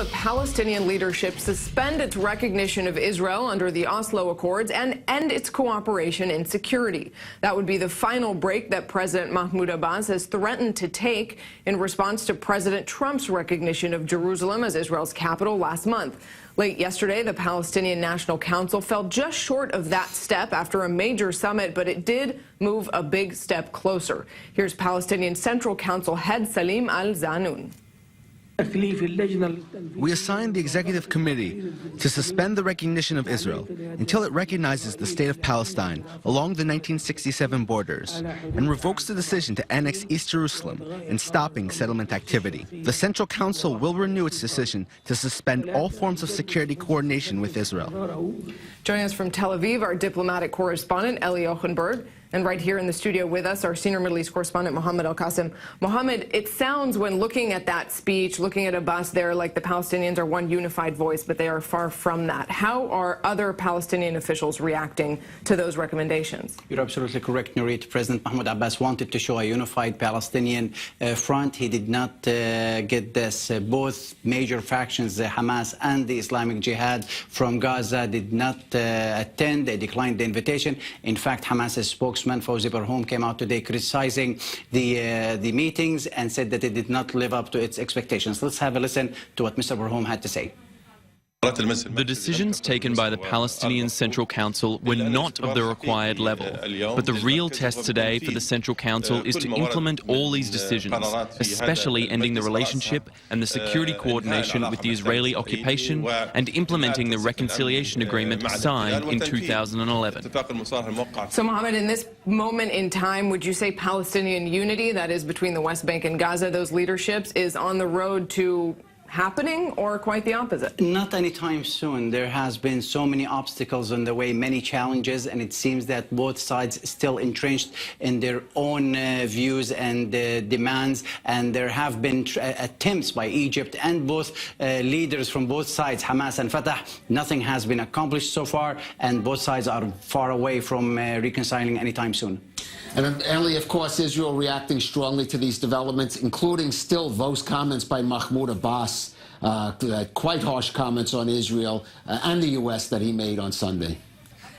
the Palestinian leadership suspend its recognition of Israel under the Oslo Accords and end its cooperation in security. That would be the final break that President Mahmoud Abbas has threatened to take in response to President Trump's recognition of Jerusalem as Israel's capital last month. Late yesterday, the Palestinian National Council fell just short of that step after a major summit, but it did move a big step closer. Here's Palestinian Central Council head Salim al-Zanoun. We assigned the Executive Committee to suspend the recognition of Israel until it recognizes the State of Palestine along the 1967 borders and revokes the decision to annex East Jerusalem and stopping settlement activity. The Central Council will renew its decision to suspend all forms of security coordination with Israel. Joining us from Tel Aviv, our diplomatic correspondent, Eli Ochenberg. And right here in the studio with us, our senior Middle East correspondent, Mohammed Al-Qasim. Mohammed, it sounds when looking at that speech, looking at Abbas there, like the Palestinians are one unified voice, but they are far from that. How are other Palestinian officials reacting to those recommendations? You're absolutely correct, Nurit. President Mahmoud Abbas wanted to show a unified Palestinian front. He did not get this. Both major factions, Hamas and the Islamic Jihad from Gaza, did not attend. They declined the invitation. In fact, Hamas's spokesman Fawzi Barhoum came out today criticizing the meetings and said that it did not live up to its expectations. Let's have a listen to what Mr. Barhoum had to say. The decisions taken by the Palestinian Central Council were not of the required level, but the real test today for the Central Council is to implement all these decisions, especially ending the relationship and the security coordination with the Israeli occupation and implementing the reconciliation agreement signed in 2011. So, Mohammed, in this moment in time, would you say Palestinian unity, that is between the West Bank and Gaza, those leaderships, is on the road to happening, or quite the opposite? Not anytime soon. There has been so many obstacles on the way, many challenges, and it seems that both sides still entrenched in their own views and demands, and there have been attempts by Egypt and both leaders from both sides, Hamas and Fatah. Nothing has been accomplished so far, and both sides are far away from reconciling anytime soon. And Eli, of course, Israel reacting strongly to these developments, including still those comments by Mahmoud Abbas, quite harsh comments on Israel and the U.S. that he made on Sunday.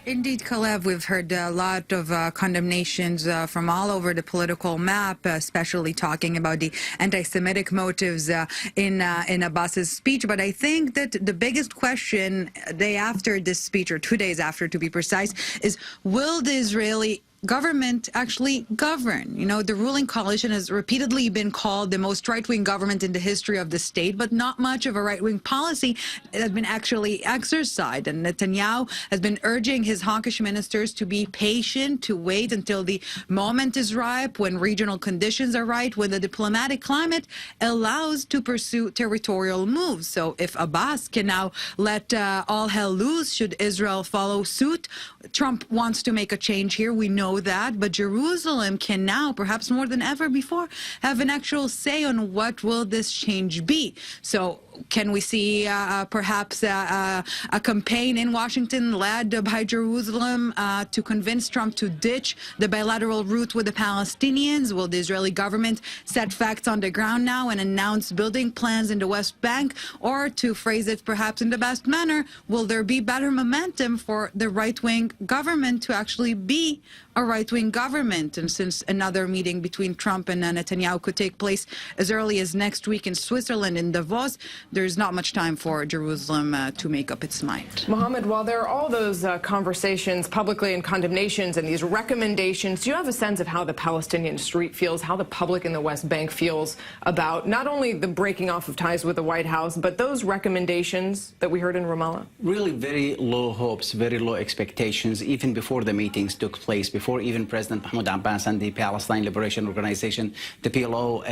Indeed, Kalev, we've heard a lot of condemnations from all over the political map, especially talking about the anti-Semitic motives in Abbas's speech. But I think that the biggest question day after this speech, or 2 days after to be precise, is will the Israeli government actually govern? You know, the ruling coalition has repeatedly been called the most right-wing government in the history of the state, but not much of a right-wing policy has been actually exercised. And Netanyahu has been urging his hawkish ministers to be patient, to wait until the moment is ripe, when regional conditions are right, when the diplomatic climate allows to pursue territorial moves. So if Abbas can now let all hell loose should Israel follow suit, Trump wants to make a change here. We know that, but Jerusalem can now, perhaps more than ever before, have an actual say on what will this change be. So can we see perhaps a campaign in Washington led by Jerusalem to convince Trump to ditch the bilateral route with the Palestinians? Will the Israeli government set facts on the ground now and announce building plans in the West Bank? Or, to phrase it perhaps in the best manner, will there be better momentum for the right-wing government to actually be a right-wing government? And since another meeting between Trump and Netanyahu could take place as early as next week in Switzerland, in Davos, there's not much time for Jerusalem to make up its mind. Mohammed, while there are all those conversations publicly and condemnations and these recommendations, do you have a sense of how the Palestinian street feels, how the public in the West Bank feels about not only the breaking off of ties with the White House, but those recommendations that we heard in Ramallah? Really very low hopes, very low expectations, even before the meetings took place, before even President Mahmoud Abbas and the Palestine Liberation Organization, the PLO,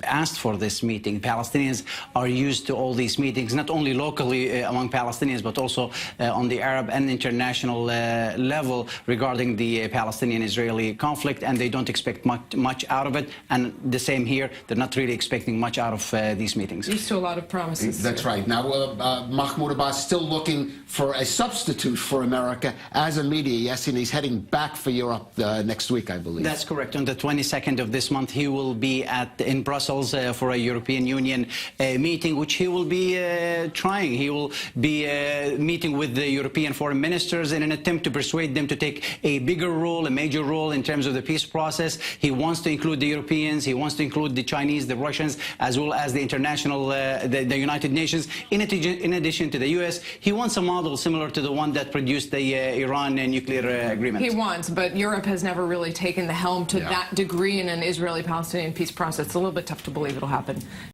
asked for this meeting. Palestinians are used to all these meetings, not only locally among Palestinians, but also on the Arab and international level regarding the Palestinian-Israeli conflict, and they don't expect much out of it. And the same here, they're not really expecting much out of these meetings. Used to a lot of promises. That's right. Now, Mahmoud Abbas still looking for a substitute for America as a media, yes, and he's heading back for Europe next week, I believe. That's correct. On the 22nd of this month, he will be in Brussels for a European Union meeting, which which he will be trying. He will be meeting with the European foreign ministers in an attempt to persuade them to take a bigger role, a major role in terms of the peace process. He wants to include the Europeans, he wants to include the Chinese, the Russians, as well as the international, the United Nations. In addition to the U.S., he wants a model similar to the one that produced the Iran nuclear agreement. He wants, but Europe has never really taken the helm to that degree in an Israeli-Palestinian peace process. It's a little bit tough to believe it'll happen.